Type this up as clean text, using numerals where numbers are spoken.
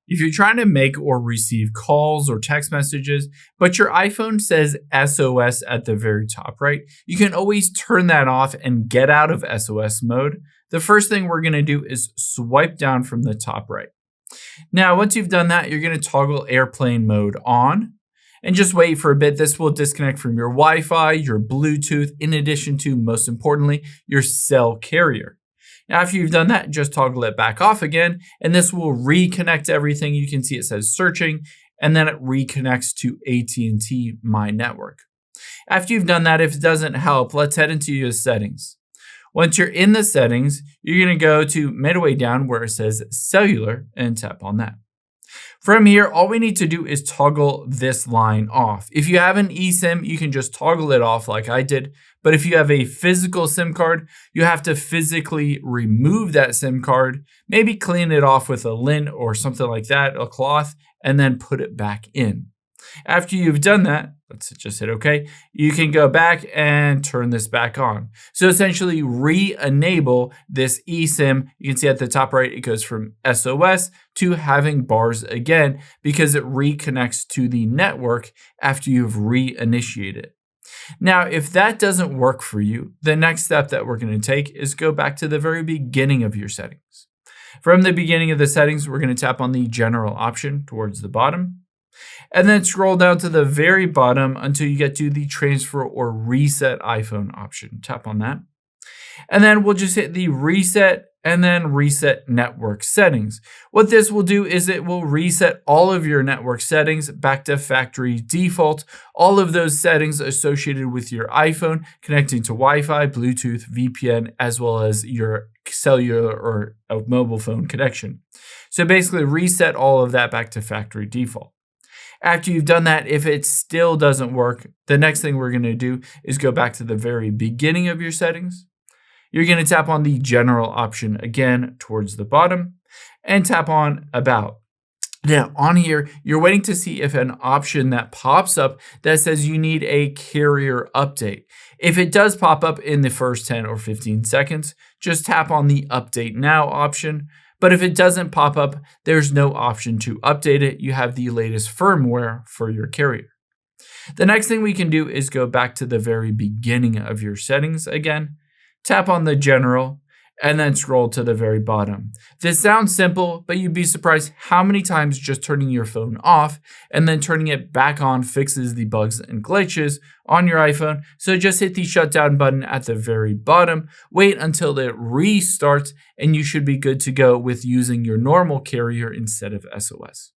If you're trying to make or receive calls or text messages, but your iPhone says SOS at the very top right, you can always turn that off and get out of SOS mode. The first thing we're going to do is swipe down from the top right. Now, once you've done that, you're going to toggle airplane mode on and just wait for a bit. This will disconnect from your Wi-Fi, your Bluetooth, in addition to, most importantly, your cell carrier. After you've done that, just toggle it back off again, and this will reconnect everything. You can see it says searching, and then it reconnects to AT&T My Network. After you've done that, if it doesn't help, let's head into your settings. Once you're in the settings, you're going to go to midway down where it says cellular and tap on that. From here, all we need to do is toggle this line off. If you have an eSIM, you can just toggle it off like I did. But if you have a physical SIM card, you have to physically remove that SIM card, maybe clean it off with a lint or something like that, a cloth, and then put it back in. After you've done that, let's just hit OK, you can go back and turn this back on. So essentially re-enable this eSIM. You can see at the top right, it goes from SOS to having bars again because it reconnects to the network after you've reinitiated. Now, if that doesn't work for you, the next step that we're going to take is go back to the very beginning of your settings. From the beginning of the settings, we're going to tap on the general option towards the bottom. And then scroll down to the very bottom until you get to the transfer or reset iPhone option. Tap on that. And then we'll just hit the reset and then reset network settings. What this will do is it will reset all of your network settings back to factory default. All of those settings associated with your iPhone connecting to Wi-Fi, Bluetooth, VPN, as well as your cellular or mobile phone connection. So basically reset all of that back to factory default. After you've done that, if it still doesn't work, the next thing we're going to do is go back to the very beginning of your settings. You're going to tap on the general option again towards the bottom and tap on about. Now on here, you're waiting to see if an option that pops up that says you need a carrier update. If it does pop up in the first 10 or 15 seconds, just tap on the update now option. But if it doesn't pop up, there's no option to update it. You have the latest firmware for your carrier. The next thing we can do is go back to the very beginning of your settings again, tap on the general, and then scroll to the very bottom. This sounds simple, but you'd be surprised how many times just turning your phone off and then turning it back on fixes the bugs and glitches on your iPhone. So just hit the shutdown button at the very bottom, wait until it restarts, and you should be good to go with using your normal carrier instead of SOS.